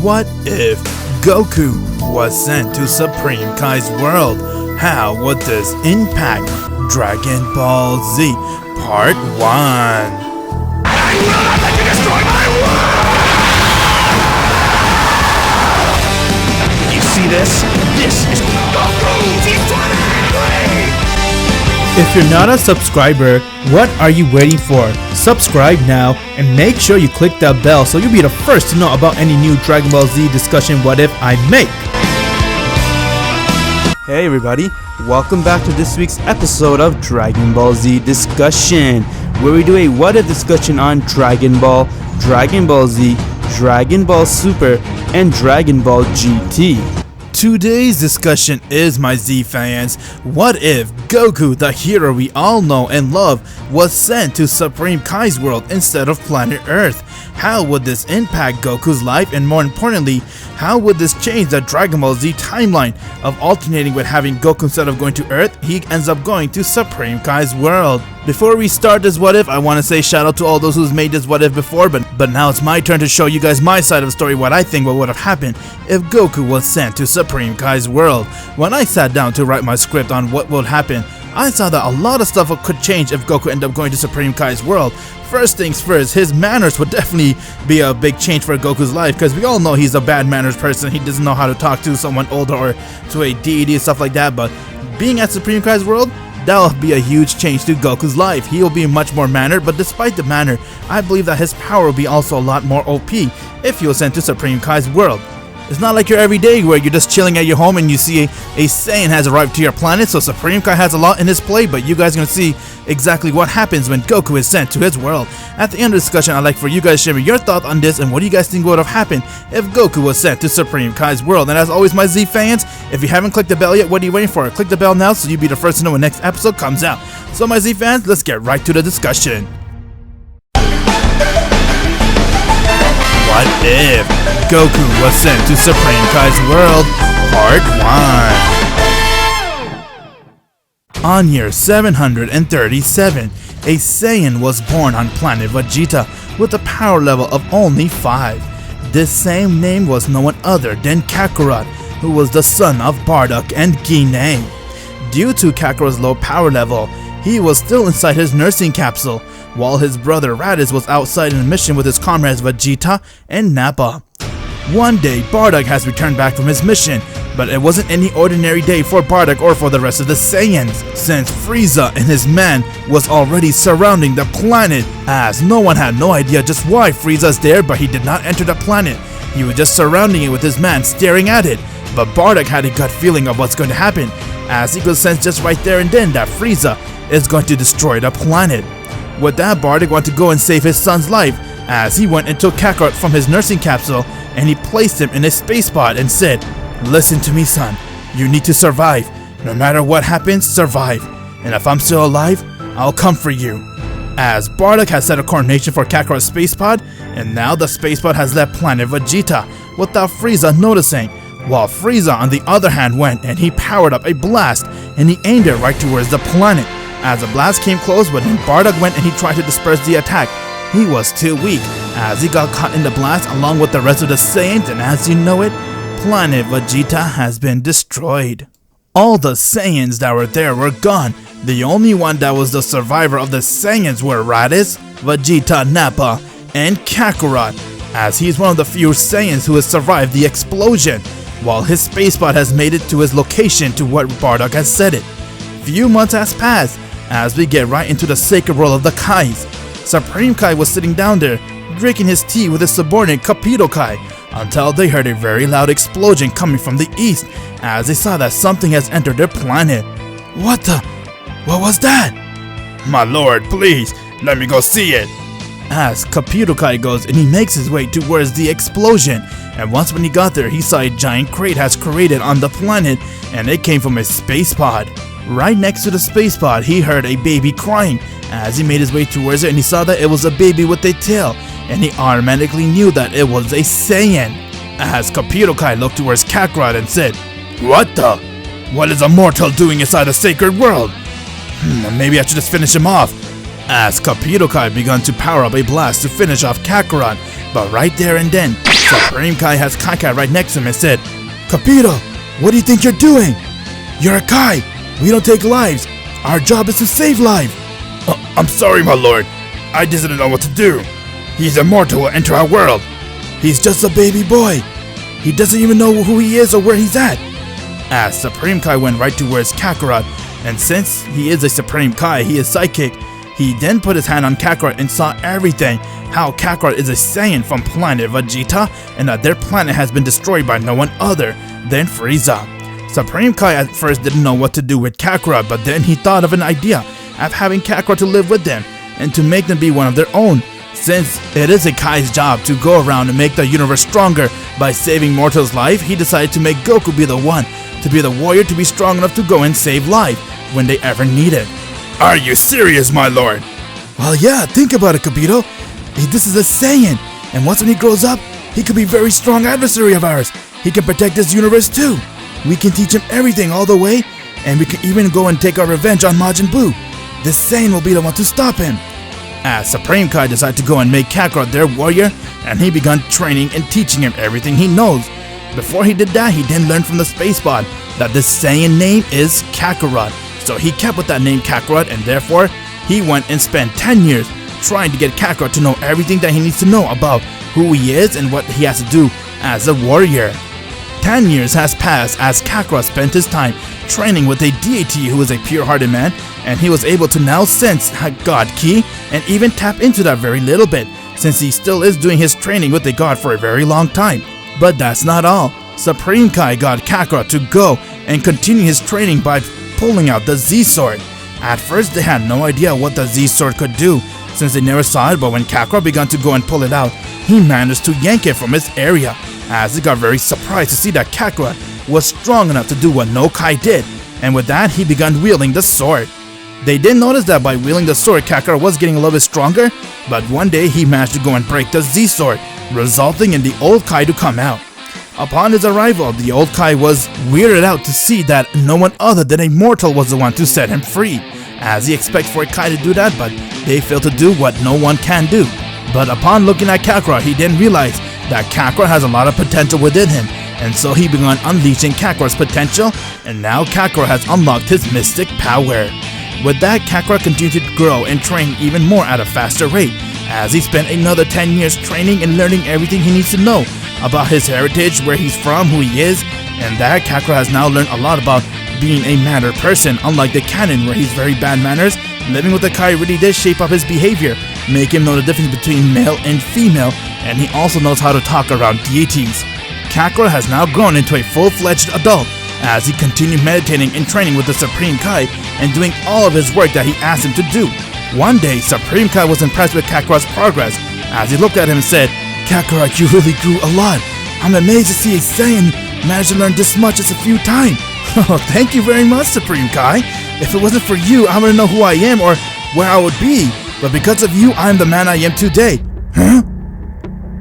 What if Goku was sent to Supreme Kai's world? How would this impact Dragon Ball Z Part 1? I will not let you destroy my world! You see this? This is Goku Z23! If you're not a subscriber, what are you waiting for? Subscribe now and make sure you click that bell so you'll be the first to know about any new Dragon Ball Z discussion what if I make. Hey everybody, welcome back to this week's episode of Dragon Ball Z Discussion, where we do a what if discussion on Dragon Ball, Dragon Ball Z, Dragon Ball Super, and Dragon Ball GT. Today's discussion is, my Z fans, what if Goku, the hero we all know and love, was sent to Supreme Kai's world instead of planet Earth? How would this impact Goku's life, and more importantly, how would this change the Dragon Ball Z timeline of alternating with having Goku instead of going to Earth, he ends up going to Supreme Kai's world? Before we start this what if, I want to say shout out to all those who's made this what if before, but now it's my turn to show you guys my side of the story, what I think what would have happened if Goku was sent to Supreme Kai's world. When I sat down to write my script on what would happen, I saw that a lot of stuff could change if Goku ended up going to Supreme Kai's world. First things first, his manners would definitely be a big change for Goku's life, because we all know he's a bad manners person. He doesn't know how to talk to someone older or to a deity and stuff like that, but being at Supreme Kai's world, that'll be a huge change to Goku's life. He'll be much more mannered, but despite the manner, I believe that his power will be also a lot more OP if he was sent to Supreme Kai's world. It's not like your everyday where you're just chilling at your home and you see a Saiyan has arrived to your planet, so Supreme Kai has a lot in his play, but you guys are going to see exactly what happens when Goku is sent to his world. At the end of the discussion, I'd like for you guys to share me your thought on this and what do you guys think would have happened if Goku was sent to Supreme Kai's world. And as always, my Z fans, if you haven't clicked the bell yet, what are you waiting for? Click the bell now so you'll be the first to know when next episode comes out. So my Z fans, let's get right to the discussion. What if Goku was sent to Supreme Kai's world, Part 1? On year 737, a Saiyan was born on planet Vegeta with a power level of only 5. This same name was no one other than Kakarot, who was the son of Bardock and Guinea. Due to Kakarot's low power level, he was still inside his nursing capsule, while his brother Raditz was outside on a mission with his comrades Vegeta and Nappa. One day, Bardock has returned back from his mission, but it wasn't any ordinary day for Bardock or for the rest of the Saiyans, since Frieza and his men was already surrounding the planet, as no one had no idea just why Frieza's there, but he did not enter the planet. He was just surrounding it with his man staring at it, but Bardock had a gut feeling of what's going to happen, as he could sense just right there and then that Frieza is going to destroy the planet. With that, Bardock wanted to go and save his son's life, as he went and took Kakarot from his nursing capsule and he placed him in a space pod and said, "Listen to me, son, you need to survive. No matter what happens, survive. And if I'm still alive, I'll come for you." As Bardock has set a coordination for Kakarot's space pod, and now the space pod has left planet Vegeta without Frieza noticing, while Frieza on the other hand went and he powered up a blast and he aimed it right towards the planet. As the blast came close, but then Bardock went and he tried to disperse the attack. He was too weak, as he got caught in the blast along with the rest of the Saiyans, and as you know it, planet Vegeta has been destroyed. All the Saiyans that were there were gone. The only one that was the survivor of the Saiyans were Raditz, Vegeta, Nappa, and Kakarot, as he's one of the few Saiyans who has survived the explosion, while his space pod has made it to his location to what Bardock has said it. Few months has passed, as we get right into the sacred world of the Kais. Supreme Kai was sitting down there, drinking his tea with his subordinate Capito Kai, until they heard a very loud explosion coming from the east, as they saw that something has entered their planet. What was that? My lord, please, let me go see it. As Capito Kai goes and he makes his way towards the explosion, and once when he got there, he saw a giant crate has created on the planet, and it came from his space pod. Right next to the space pod, he heard a baby crying. As he made his way towards it and he saw that it was a baby with a tail, and he automatically knew that it was a Saiyan. As Capito Kai looked towards Kakarot and said, "What the? What is a mortal doing inside the sacred world? Maybe I should just finish him off." As Capito Kai began to power up a blast to finish off Kakarot, but right there and then, Supreme Kai has Kai right next to him and said, "Capito, what do you think you're doing? You're a Kai. We don't take lives. Our job is to save lives." I'm sorry, my lord. I didn't know what to do. He's immortal will enter our world. "He's just a baby boy. He doesn't even know who he is or where he's at." As Supreme Kai went right towards Kakarot, and since he is a Supreme Kai, he is psychic. He then put his hand on Kakarot and saw everything, how Kakarot is a Saiyan from planet Vegeta, and that their planet has been destroyed by no one other than Frieza. Supreme Kai at first didn't know what to do with Kakarot, but then he thought of an idea of having Kakarot to live with them, and to make them be one of their own. Since it is a Kai's job to go around and make the universe stronger by saving mortals' life, he decided to make Goku be the one, to be the warrior to be strong enough to go and save life when they ever need it. Are you serious, my lord? Well, yeah, think about it, Capito. This is a Saiyan, and once when he grows up, he could be a very strong adversary of ours. He can protect this universe too. We can teach him everything all the way, and we can even go and take our revenge on Majin Buu. This Saiyan will be the one to stop him. As Supreme Kai decided to go and make Kakarot their warrior, and he began training and teaching him everything he knows. Before he did that, he then learned from the space pod that this Saiyan name is Kakarot. So he kept with that name Kakarot, and therefore he went and spent 10 years trying to get Kakarot to know everything that he needs to know about who he is and what he has to do as a warrior. 10 years has passed as Kakarot spent his time training with a deity who is a pure-hearted man, and he was able to now sense God Ki and even tap into that very little bit, since he still is doing his training with the god for a very long time. But that's not all. Supreme Kai got Kakarot to go and continue his training by pulling out the Z-Sword. At first they had no idea what the Z-Sword could do, since they never saw it, but when Kakarot began to go and pull it out, he managed to yank it from his area, as he got very surprised to see that Kakarot was strong enough to do what no Kai did, and with that he began wielding the sword. They didn't notice that by wielding the sword, Kakarot was getting a little bit stronger, but one day he managed to go and break the Z-Sword, resulting in the old Kai to come out. Upon his arrival, the old Kai was weirded out to see that no one other than a mortal was the one to set him free, as he expects for a Kai to do that, but they fail to do what no one can do. But upon looking at Kakarot, he then realized that Kakarot has a lot of potential within him, and so he began unleashing Kakarot's potential, and now Kakarot has unlocked his mystic power. With that, Kakarot continued to grow and train even more at a faster rate, as he spent another 10 years training and learning everything he needs to know about his heritage, where he's from, who he is, and that Kakarot has now learned a lot about being a mannered person, unlike the canon where he's very bad manners. Living with the Kai really did shape up his behavior, make him know the difference between male and female, and he also knows how to talk around deities. Kakarot has now grown into a full-fledged adult, as he continued meditating and training with the Supreme Kai and doing all of his work that he asked him to do. One day, Supreme Kai was impressed with Kakarot's progress, as he looked at him and said, "Kakarot, you really grew a lot. I'm amazed to see a Saiyan manage to learn this much just a few times." "Oh, thank you very much, Supreme Kai. If it wasn't for you, I wouldn't know who I am or where I would be. But because of you, I'm the man I am today." "Huh?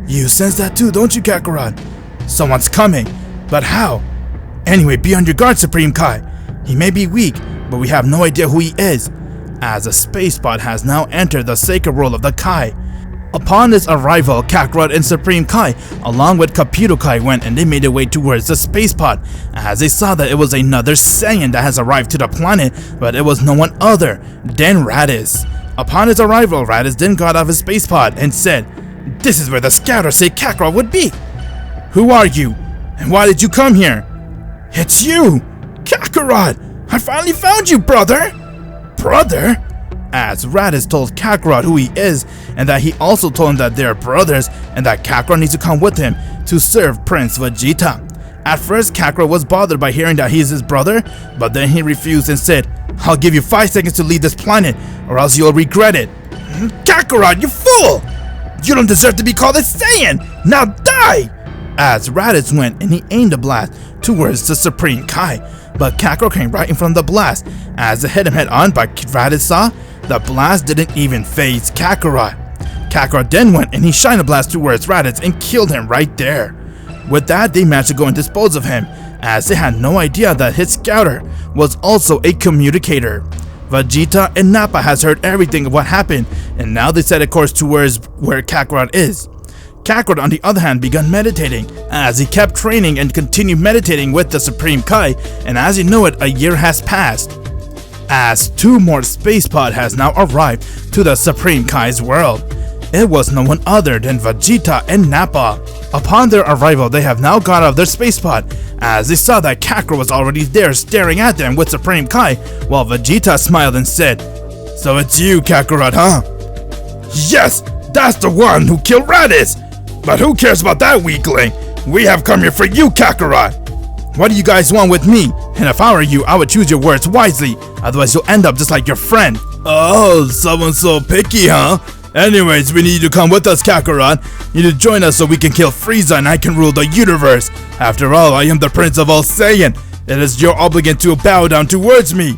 You sense that too, don't you, Kakarot?" "Someone's coming. But how?" "Anyway, be on your guard, Supreme Kai. He may be weak, but we have no idea who he is." As a space pod has now entered the sacred world of the Kai. Upon his arrival, Kakarot and Supreme Kai, along with Capito Kai, went and they made their way towards the space pod, as they saw that it was another Saiyan that has arrived to the planet, but it was no one other than Raditz. Upon his arrival, Raditz then got off his space pod and said, "This is where the scouters say Kakarot would be. Who are you? And why did you come here?" "It's you! Kakarot! I finally found you, brother!" "Brother?" As Raditz told Kakarot who he is, and that he also told him that they are brothers, and that Kakarot needs to come with him to serve Prince Vegeta. At first, Kakarot was bothered by hearing that he's his brother, but then he refused and said, "I'll give you 5 seconds to leave this planet, or else you'll regret it." "Kakarot, you fool! You don't deserve to be called a Saiyan! Now die!" As Raditz went and he aimed a blast towards the Supreme Kai, but Kakarot came right in front of the blast. As it hit him head on, but Raditz saw, the blast didn't even faze Kakarot. Kakarot then went and he shined a blast towards Raditz and killed him right there. With that, they managed to go and dispose of him, as they had no idea that his scouter was also a communicator. Vegeta and Nappa has heard everything of what happened, and now they set a course towards where Kakarot is. Kakarot, on the other hand, began meditating, as he kept training and continued meditating with the Supreme Kai, and as you know it, a year has passed. As 2 more space pod has now arrived to the Supreme Kai's world. It was no one other than Vegeta and Nappa. Upon their arrival, they have now got out of their space pod, as they saw that Kakarot was already there staring at them with Supreme Kai, while Vegeta smiled and said, "So it's you, Kakarot, huh?" Yes, that's the one who killed Raditz. But who cares about that weakling? We have come here for you, Kakarot. What do you guys want with me? And if I were you, I would choose your words wisely, otherwise you'll end up just like your friend. Oh, someone's so picky, huh? Anyways, we need you to come with us, Kakarot. You need to join us so we can kill Frieza and I can rule the universe. After all, I am the Prince of all Saiyan. It is your obligation to bow down towards me.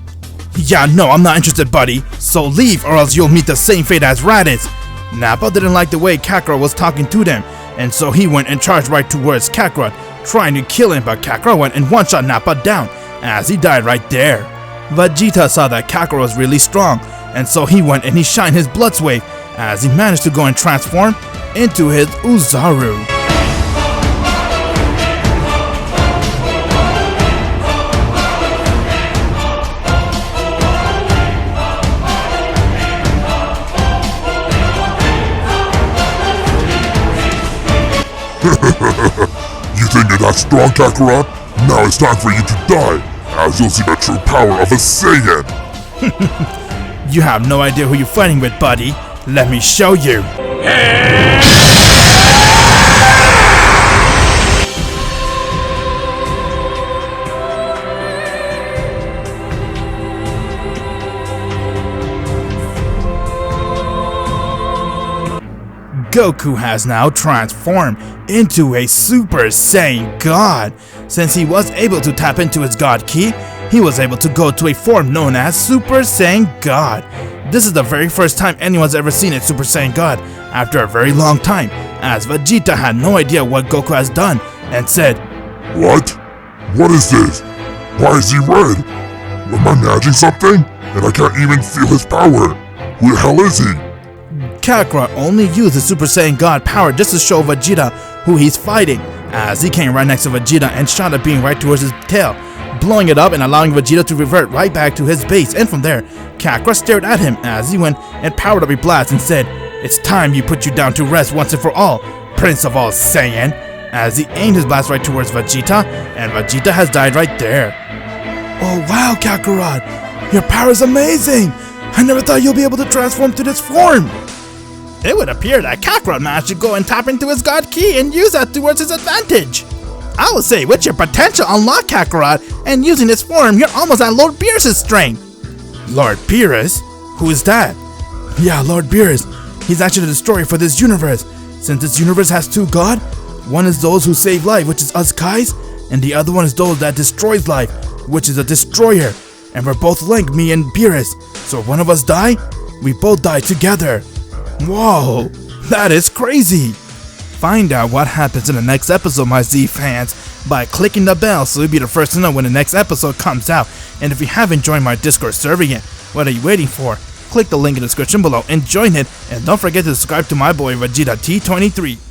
Yeah, no, I'm not interested, buddy. So leave or else you'll meet the same fate as Raditz. Nappa didn't like the way Kakarot was talking to them, and so he went and charged right towards Kakarot, trying to kill him, but Kakarot went and one-shot Nappa down, as he died right there. Vegeta saw that Kakarot was really strong, and so he went and he shined his Blood Wave, as he managed to go and transform into his Uzaru. You think you're that strong, Kakarot? Now it's time for you to die, as you'll see the true power of a Saiyan! You have no idea who you're fighting with, buddy. Let me show you. Goku has now transformed into a Super Saiyan God. Since he was able to tap into his God Ki, he was able to go to a form known as Super Saiyan God. This is the very first time anyone's ever seen a Super Saiyan God after a very long time, as Vegeta had no idea what Goku has done and said, "What? What is this? Why is he red? Am I imagining something? And I can't even feel his power. Who the hell is he?" Kakarot only used the Super Saiyan God power just to show Vegeta who he's fighting, as he came right next to Vegeta and shot a beam right towards his tail, blowing it up and allowing Vegeta to revert right back to his base. And from there, Kakarot stared at him as he went and powered up a blast and said, "It's time you put you down to rest once and for all, Prince of all Saiyan," as he aimed his blast right towards Vegeta, and Vegeta has died right there. "Oh wow, Kakarot, your power is amazing! I never thought you'll be able to transform to this form!" It would appear that Kakarot managed to go and tap into his God Ki and use that towards his advantage. I would say with your potential unlocked, Kakarot, and using this form, you're almost at Lord Beerus' strength. Lord Beerus? Who is that? Yeah, Lord Beerus. He's actually the destroyer for this universe. Since this universe has 2 gods, one is those who save life, which is us Kais, and the other one is those that destroys life, which is a destroyer. And we're both linked, me and Beerus. So if one of us die, we both die together. Whoa, that is crazy. Find out what happens in the next episode, my Z fans, by clicking the bell so you'll be the first to know when the next episode comes out. And if you haven't joined my Discord server yet, what are you waiting for? Click the link in the description below and join it, and don't forget to subscribe to my boy Vegeta T23.